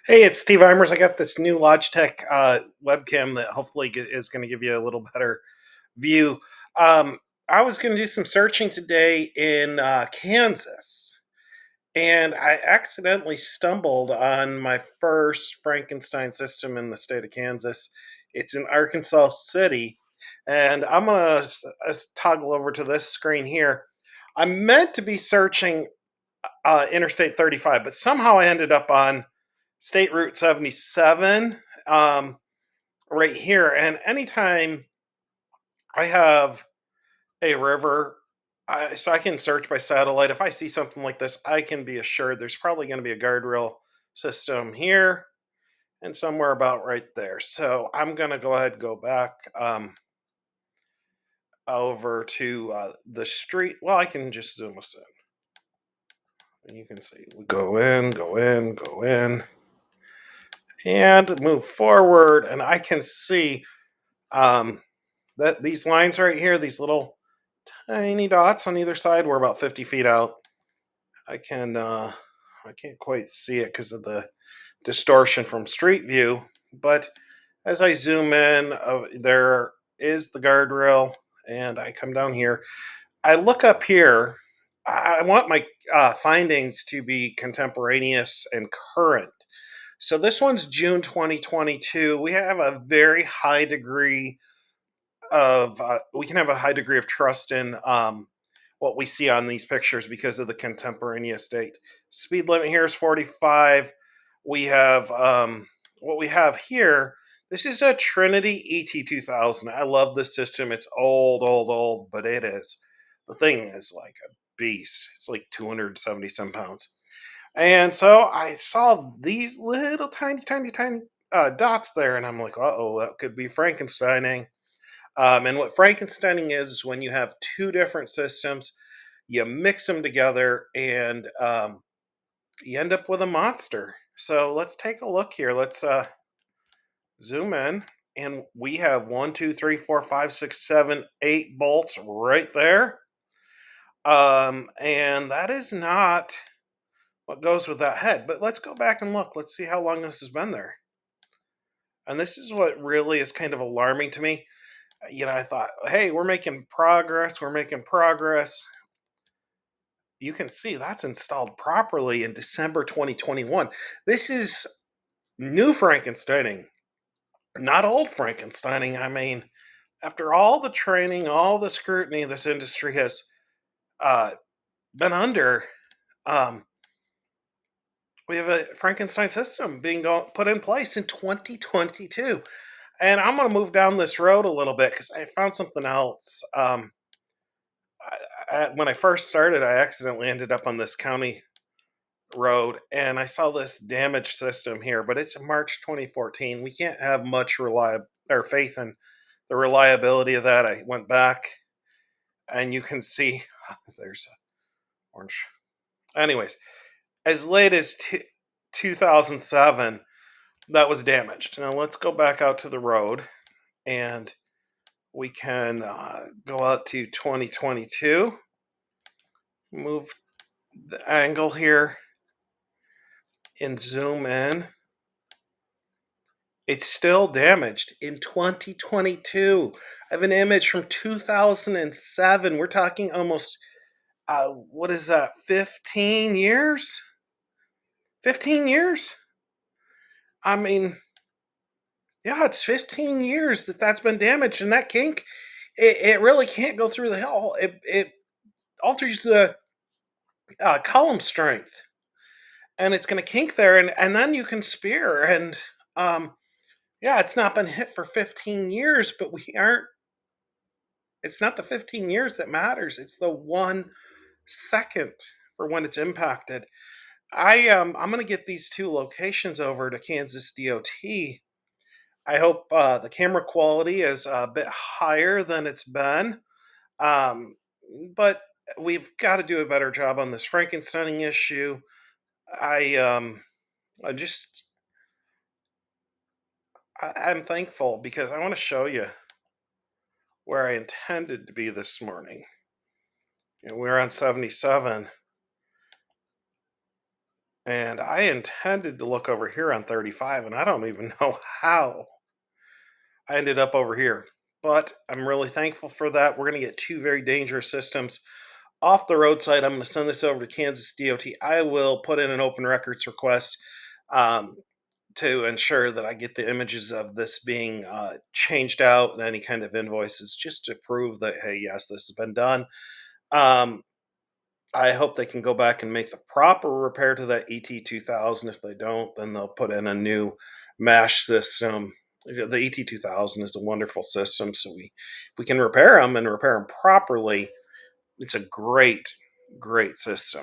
Hey, it's Steve Imers. I got this new Logitech webcam that hopefully is going to give you a little better view. I was going to do some searching today in Kansas, and I accidentally stumbled on my first Frankenstein system in the state of Kansas. It's in Arkansas City, and I'm going to toggle over to this screen here. I meant to be searching Interstate 35, but somehow I ended up on State Route 77 right here. And anytime I have a river, so I can search by satellite. If I see something like this, I can be assured there's probably going to be a guardrail system here and somewhere about right there. So I'm going to go ahead and go back over to the street. Well, I can just zoom us in. And you can see we go in, go in, go in, and move forward. And I can see um, that these lines right here, these little tiny dots on either side, we're about 50 feet out. I can't quite see it because of the distortion from street view, but as I zoom in, there is the guardrail, and I come down here. I look up here. I want my findings to be contemporaneous and current. So this one's June 2022. We have a very high degree of we can have a high degree of trust in what we see on these pictures because of the contemporaneous date. Speed limit here is 45. We have what we have here. This is a Trinity ET2000. I love this system. It's old, old, old, but it is. The thing is like a beast. It's like 270 some pounds. And so I saw these little tiny, tiny, tiny dots there, and I'm like, uh oh, that could be Frankensteining. And what Frankensteining is when you have two different systems, you mix them together, and you end up with a monster. So let's take a look here. Let's zoom in, and we have 1, 2, 3, 4, 5, 6, 7, 8 bolts right there. And that is not what goes with that head. But let's go back and look. Let's see how long this has been there. And this is what really is kind of alarming to me. I thought, hey, we're making progress. We're making progress. You can see that's installed properly in December 2021. This is new Frankensteining, not old Frankensteining. I mean, after all the training, all the scrutiny this industry has uh, been under, um, we have a Frankenstein system being put in place in 2022. And I'm going to move down this road a little bit because I found something else. When I first started, I accidentally ended up on this county road, and I saw this damaged system here, but it's March 2014. We can't have much faith in the reliability of that. I went back, and you can see there's orange. Anyways, as late as 2007, that was damaged. Now let's go back out to the road, and we can go out to 2022. Move the angle here and zoom in. It's still damaged in 2022. I have an image from 2007. We're talking almost, what is that, 15 years? 15 years? I mean, yeah, it's 15 years that's been damaged. And that kink, it really can't go through the hull. It alters the column strength. And it's going to kink there. And then you can spear. And yeah, it's not been hit for 15 years, but we aren't. It's not the 15 years that matters. It's the 1 second for when it's impacted. I'm gonna get these two locations over to Kansas DOT. I hope the camera quality is a bit higher than it's been, um, but we've got to do a better job on this Frankensteining issue. I um, I just I'm thankful because I want to show you where I intended to be this morning. We're on 77, And I intended to look over here on 35, and I don't even know how I ended up over here. But I'm really thankful for that. We're going to get two very dangerous systems off the roadside. I'm going to send this over to Kansas DOT. I will put in an open records request um, to ensure that I get the images of this being changed out and any kind of invoices just to prove that, hey, yes, this has been done. Um, I hope they can go back and make the proper repair to that ET2000. If they don't, then they'll put in a new MASH system. The ET2000 is a wonderful system, so if we can repair them and repair them properly, it's a great, great system.